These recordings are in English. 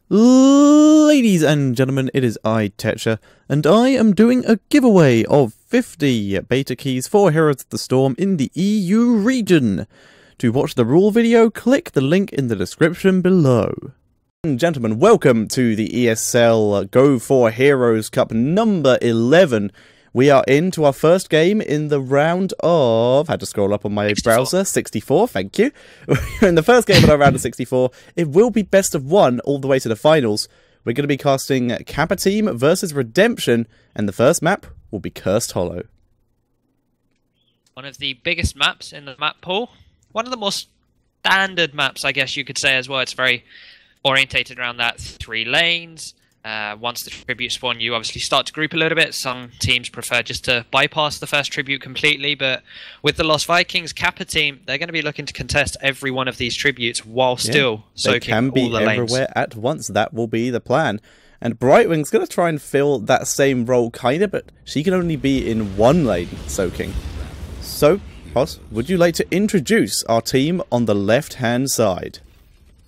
Ladies and gentlemen, it is I, Tetcher, and I am doing a giveaway of 50 beta keys for Heroes of the Storm in the EU region. To watch the rule video, click the link in the description below. Gentlemen, welcome to the ESL Go4Heroes Cup number 11. We are into our first game in the round of... had to scroll up on my browser. 64, thank you. We're in the first game of our round of 64. It will be best of one all the way to the finals. We're going to be casting Kappa Team versus Redemption, and the first map will be Cursed Hollow. One of the biggest maps in the map pool. One of the more standard maps, I guess you could say as well. It's very orientated around that 3 lanes. Once the tribute spawn, you obviously start to group a little bit. Some teams prefer just to bypass the first tribute completely, but with the Lost Vikings Kappa team, they're going to be looking to contest every one of these tributes while still soaking all the lanes. They can be everywhere at once. That will be the plan. And Brightwing's going to try and fill that same role, kind of, but she can only be in one lane soaking. So, Boss, would you like to introduce our team on the left-hand side?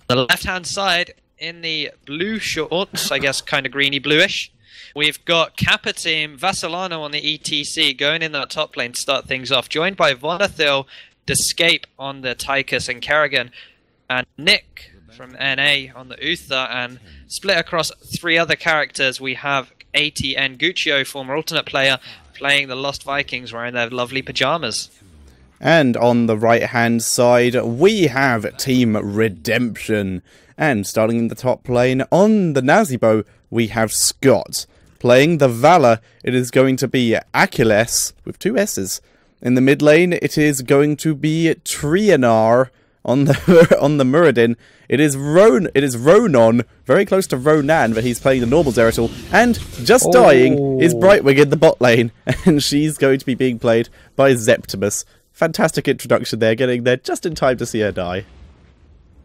The left-hand side, in the blue shorts, I guess kind of greeny bluish, we've got Kappa team, Vassalano on the ETC, going in that top lane to start things off, joined by Vonathil, Descape on the Tychus and Kerrigan, and Nick from NA on the Uther, and split across 3 other characters. We have AT and Guccio, former alternate player, playing the Lost Vikings wearing their lovely pajamas. And on the right-hand side, we have Team Redemption. And starting in the top lane, on the Nazibo, we have Scott. Playing the Valor, it is going to be Achilles, with 2 S's. In the mid lane, it is going to be Trianar. On the Muradin, it is Ronon, very close to Ronan, but he's playing the normal Zeratul. And just dying is Brightwing in the bot lane, and she's going to be being played by Zeptimus. Fantastic introduction there, getting there just in time to see her die.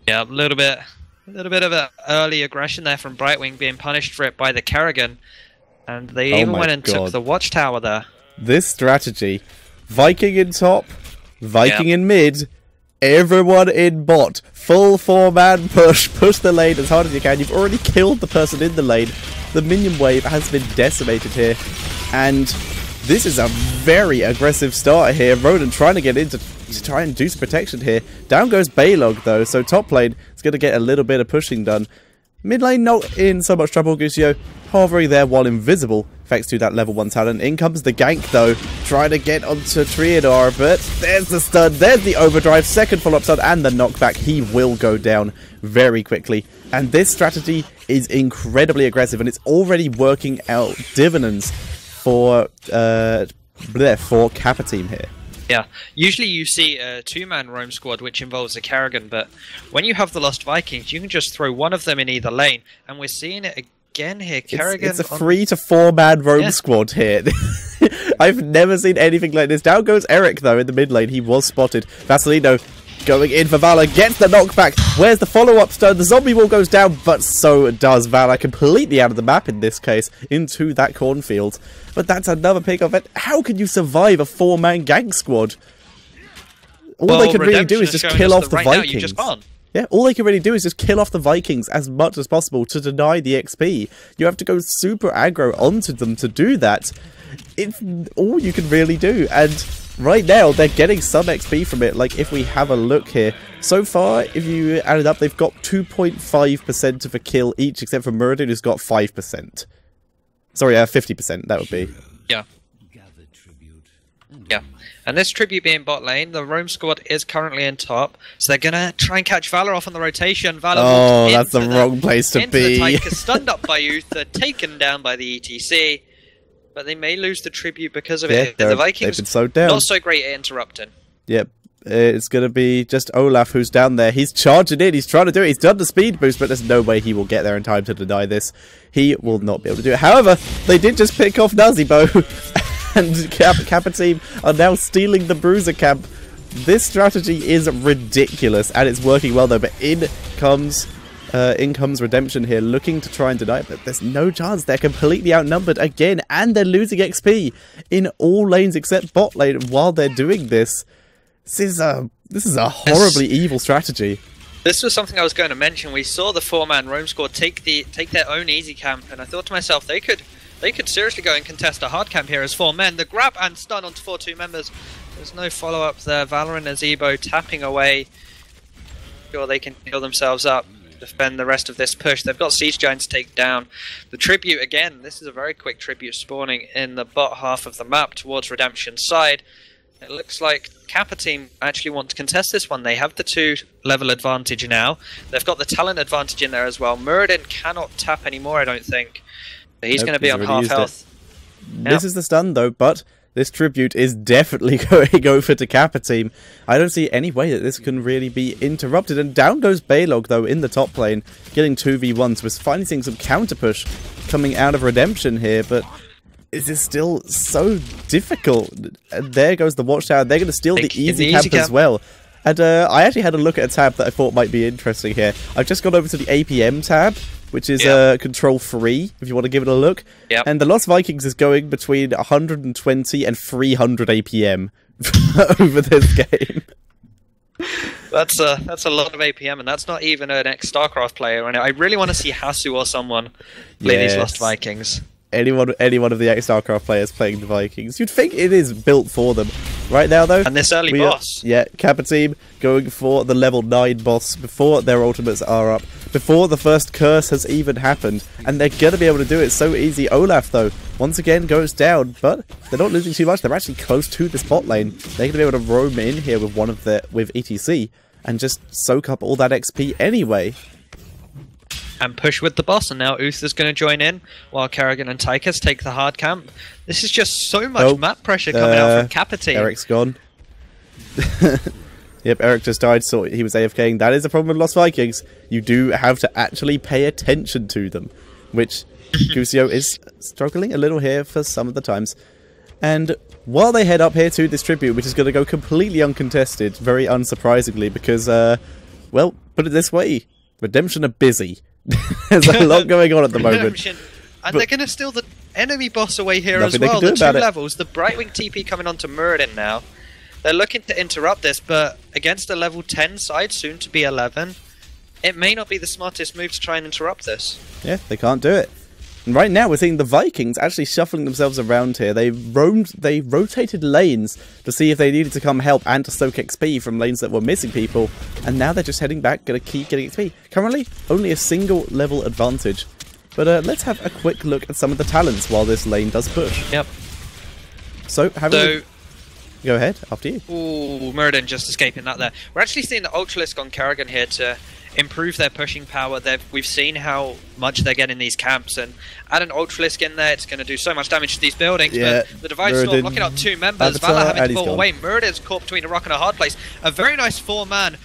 Yeah, a little bit of an early aggression there from Brightwing, being punished for it by the Kerrigan. And they even went and took the watchtower there. This strategy, Viking in top, Viking in mid, everyone in bot, full 4-man push the lane as hard as you can. You've already killed the person in the lane. The minion wave has been decimated here, and this is a very aggressive start here. Ronan trying to get in to try and induce protection here. Down goes Baylog though, so top lane is going to get a little bit of pushing done. Mid lane not in so much trouble. Guccio hovering there while invisible, thanks to that level 1 talent. In comes the gank though, trying to get onto Triador, but there's the stun, there's the overdrive, second follow-up stun, and the knockback. He will go down very quickly. And this strategy is incredibly aggressive, and it's already working out dividends for Kappa team here. Yeah, usually you see a 2-man roam squad which involves a Kerrigan, but when you have the Lost Vikings, you can just throw one of them in either lane, and we're seeing it again here. Kerrigan, it's a 3 to 4-man roam squad here. I've never seen anything like this. Down goes Eric though in the mid lane. He was spotted. Vassalino going in for Valor, gets the knockback. Where's the follow-up stun? The zombie wall goes down, but so does Valor. Completely out of the map in this case, into that cornfield. But that's another pick of it. How can you survive a 4-man gank squad? All they can really do is just kill off the Vikings. Yeah, all they can really do is just kill off the Vikings as much as possible to deny the XP. You have to go super aggro onto them to do that. It's all you can really do, and right now they're getting some XP from it. Like, if we have a look here, so far, if you add it up, they've got 2.5% of a kill each, except for Muradin, who's got 5%. Sorry, 50%, that would be. Yeah. Yeah. And this tribute being bot lane, the roam squad is currently in top, so they're going to try and catch Valor off on the rotation. Valor that's the wrong place to be. The Tychus, stunned up by Uther, taken down by the ETC, but they may lose the tribute because of it. The Vikings, they've been slowed down. Not so great at interrupting. Yep. It's going to be just Olaf who's down there. He's charging in. He's trying to do it. He's done the speed boost, but there's no way he will get there in time to deny this. He will not be able to do it. However, they did just pick off Nazibo, and Kappa team are now stealing the Bruiser camp. This strategy is ridiculous, and it's working well though, but in comes Redemption here, looking to try and deny it, but there's no chance. They're completely outnumbered again, and they're losing XP in all lanes except bot lane while they're doing this. This is a horribly evil strategy. This was something I was going to mention. We saw the 4-man roam squad take their own easy camp, and I thought to myself they could seriously go and contest a hard camp here as 4 men. The grab and stun onto 4-2 members. There's no follow-up there. Valorant and Zebo tapping away. Sure, they can heal themselves up, defend the rest of this push. They've got Siege Giants to take down. The tribute, again, this is a very quick tribute spawning in the bot half of the map towards Redemption's side. It looks like Kappa team actually want to contest this one. They have the 2-level advantage now. They've got the talent advantage in there as well. Muradin cannot tap anymore, I don't think. So he's going to be on half health. This is the stun though, but this tribute is definitely going over to Kappa team. I don't see any way that this can really be interrupted. And down goes Baylog though in the top lane, getting 2v1s. We're finally seeing some counter push coming out of Redemption here, but it is still so difficult. And there goes the watchtower. They're going to steal the easy camp as well. And I actually had a look at a tab that I thought might be interesting here. I've just gone over to the APM tab, which is control free, if you want to give it a look. Yep. And the Lost Vikings is going between 120 and 300 APM over this game. That's a lot of APM, and that's not even an ex-StarCraft player. And I really want to see Hasu or someone play these Lost Vikings. Any one of the ex-StarCraft players playing the Vikings. You'd think it is built for them. Right now, though... And this early boss. Kappa team going for the level 9 boss before their ultimates are up. Before the first curse has even happened. And they're going to be able to do it so easy. Olaf, though, once again goes down. But they're not losing too much. They're actually close to this bot lane. They're going to be able to roam in here with ETC. And just soak up all that XP anyway. And push with the boss, and now Uth is going to join in while Kerrigan and Tychus take the hard camp. This is just so much map pressure coming out from Kappa team. Eric's gone. Yep, Eric just died, so he was AFKing. That is the problem with Lost Vikings. You do have to actually pay attention to them, which Gusio is struggling a little here for some of the times. And while they head up here to this tribute, which is going to go completely uncontested, very unsurprisingly, because, well, put it this way, Redemption are busy. There's a lot going on at the moment. And they're going to steal the enemy boss away here as well. The 2 levels, the Brightwing TP coming onto Muradin now. They're looking to interrupt this, but against a level 10 side, soon to be 11, it may not be the smartest move to try and interrupt this. Yeah, they can't do it. And right now we're seeing the Vikings actually shuffling themselves around here. They rotated lanes to see if they needed to come help and to soak XP from lanes that were missing people. And now they're just heading back, gonna keep getting XP. Currently, only a single level advantage. But let's have a quick look at some of the talents while this lane does push. Yep. So, go ahead, after you. Ooh, Muradin just escaping that there. We're actually seeing the Ultralisk on Kerrigan here to improve their pushing power. We've seen how much they get in these camps, and add an Ultralisk in there, it's going to do so much damage to these buildings. Yeah, but the Divine Storm locking up 2 members, Valor having to pull away. Muradin's caught between a rock and a hard place. A very nice 4-man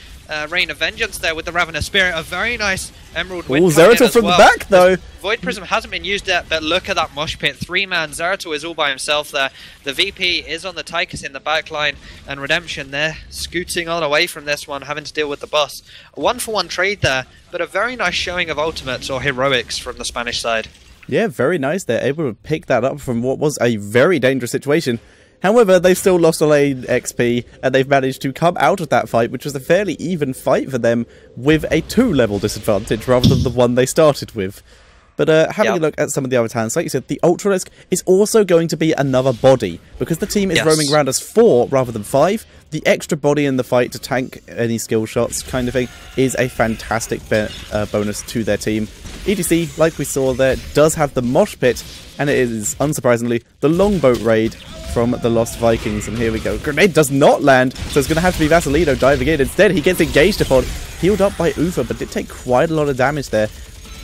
Reign of Vengeance there with the Ravener Spirit. A very nice Emerald Wind. Ooh, Zeratul from the back though. Void Prism hasn't been used yet, but look at that mosh pit. 3-man, Zeratul is all by himself there. The VP is on the Tychus in the backline, and Redemption, they're scooting on away from this one, having to deal with the boss. A 1-for-1 trade there, but a very nice showing of ultimates or heroics from the Spanish side. Yeah, very nice. They're able to pick that up from what was a very dangerous situation. However, they've still lost a lane XP, and they've managed to come out of that fight, which was a fairly even fight for them, with a 2-level disadvantage rather than the one they started with. But having a look at some of the other talents, like you said, the Ultralisk is also going to be another body. Because the team is roaming around as 4 rather than 5, the extra body in the fight to tank any skill shots kind of thing is a fantastic bonus to their team. ETC, like we saw there, does have the Mosh Pit, and it is, unsurprisingly, the Longboat Raid from the Lost Vikings. And here we go. Grenade does not land, so it's going to have to be Vasilino diving in. Instead, he gets engaged upon, healed up by Ufa, but did take quite a lot of damage there.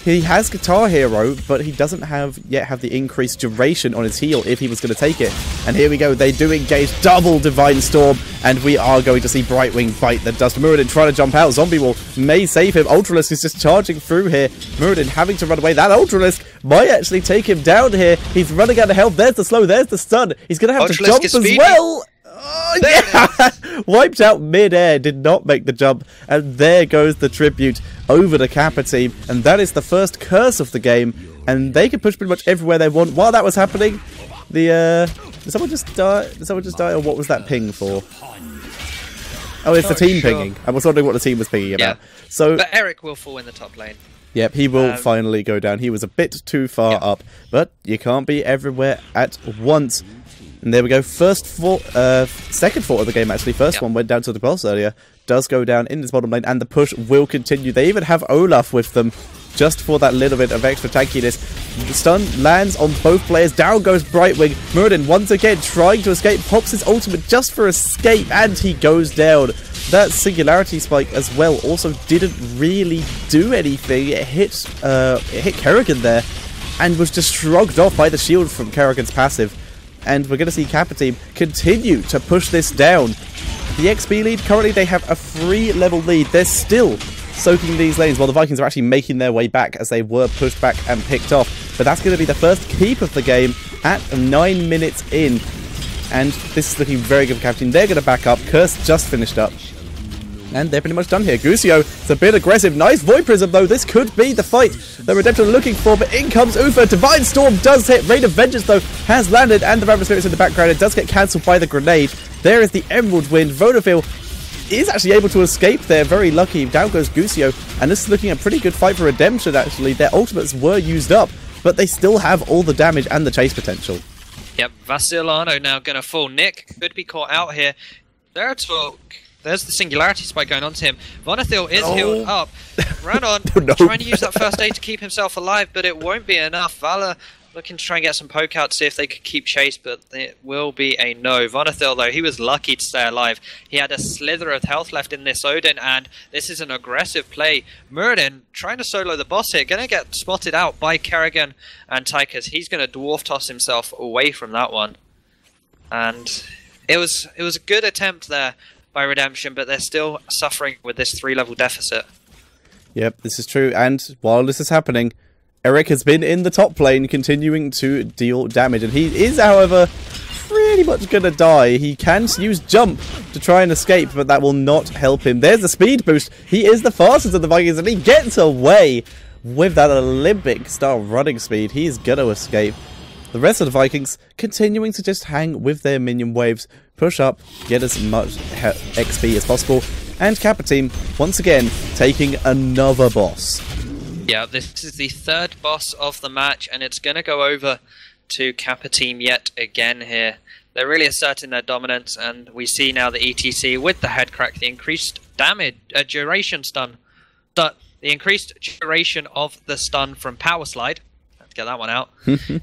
He has Guitar Hero, but he doesn't yet have the increased duration on his heal if he was going to take it. And here we go, they do engage double Divine Storm, and we are going to see Brightwing bite the dust. Muradin trying to jump out, Zombie Wall may save him. Ultralisk is just charging through here. Muradin having to run away. That Ultralisk might actually take him down here. He's running out of health. There's the slow, there's the stun. He's going to have to jump as well. Oh, yeah! Wiped out mid-air, did not make the jump, and there goes the tribute over the Kappa team, and that is the first curse of the game, and they can push pretty much everywhere they want. While that was happening, did someone just die? Did someone just die, or what was that ping for? Oh, it's the Not team sure. pinging. I was wondering what the team was pinging about. So, But Eric will fall in the top lane. yep, he will finally go down. He was a bit too far up, but you can't be everywhere at once. And there we go. Second fort of the game, actually. First one went down to the boss earlier. Does go down in this bottom lane, and the push will continue. They even have Olaf with them, just for that little bit of extra tankiness. The stun lands on both players. Down goes Brightwing. Muradin once again trying to escape. Pops his ultimate just for escape, and he goes down. That Singularity Spike as well also didn't really do anything. It hit Kerrigan there, and was just shrugged off by the shield from Kerrigan's passive. And we're going to see Kappa team continue to push this down. The XP lead, currently they have a 3-level lead. They're still soaking these lanes while the Vikings are actually making their way back as they were pushed back and picked off. But that's going to be the first keep of the game at 9 minutes in. And this is looking very good for Kappa team. They're going to back up. Curse just finished up. And they're pretty much done here. Gucio is a bit aggressive. Nice Void Prism, though. This could be the fight that Redemption are looking for. But in comes Ufa. Divine Storm does hit. Rain of Vengeance, though, has landed. And the Raven Spirit's in the background. It does get cancelled by the grenade. There is the Emerald Wind. Vodafil is actually able to escape there. Very lucky. Down goes Gucio. And this is looking a pretty good fight for Redemption, actually. Their ultimates were used up, but they still have all the damage and the chase potential. Yep, Vasilano now going to fall. Nick could be caught out here. There's the Singularity Spike going on to him. Vonathil is healed up. Run on, trying to use that first aid to keep himself alive, but it won't be enough. Valor looking to try and get some poke out to see if they could keep chase, but it will be a no. Vonathil, though, he was lucky to stay alive. He had a slither of health left in this Odin, and this is an aggressive play. Muradin trying to solo the boss here, going to get spotted out by Kerrigan and Tychus. He's going to dwarf toss himself away from that one. And it was a good attempt there by Redemption, but they're still suffering with this 3-level deficit. Yep, this is true. And while this is happening, Eric has been in the top lane, continuing to deal damage. And he is, however, pretty much going to die. He can use Jump to try and escape, but that will not help him. There's the speed boost. He is the fastest of the Vikings, and he gets away with that Olympic-style running speed. He's going to escape. The rest of the Vikings continuing to just hang with their minion waves, push up, get as much XP as possible, and Kappa team, once again, taking another boss. Yeah, this is the third boss of the match, and it's going to go over to Kappa team yet again here. They're really asserting their dominance, and we see now the ETC with the head crack, the increased damage, duration stun, the increased duration of the stun from Power Slide. Get that one out,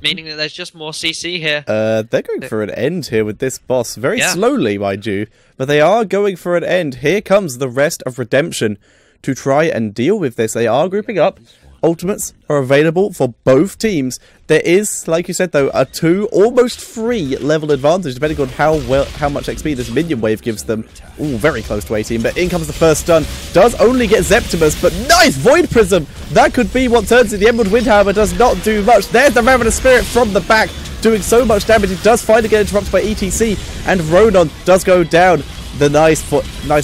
meaning that there's just more CC here. They're going for an end here with this boss, very slowly, mind you, but they are going for an end. Here comes the rest of Redemption to try and deal with this. They are grouping up. Ultimates are available for both teams. There is, like you said though, a 2, almost 3 level advantage depending on how much XP this minion wave gives them. Ooh, very close to 18, but in comes the first stun. Does only get Zeptimus, but nice Void Prism! That could be what turns it. The Emerald Wind, however, does not do much. There's the Ravenous Spirit from the back, doing so much damage. It does finally get interrupted by ETC, and Ronan does go down. The nice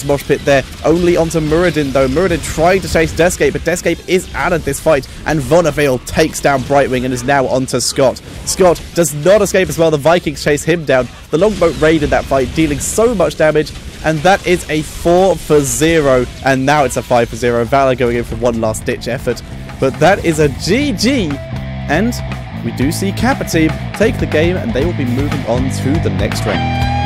mosh pit there. Only onto Muradin, though. Muradin trying to chase Deathscape, but Deathscape is out of this fight, and Vonavale takes down Brightwing and is now onto Scott. Scott does not escape as well. The Vikings chase him down. The Longboat raided that fight, dealing so much damage, and that is a 4-0, and now it's a 5-0. Valor going in for one last ditch effort, but that is a GG, and we do see Kappa team take the game, and they will be moving on to the next round.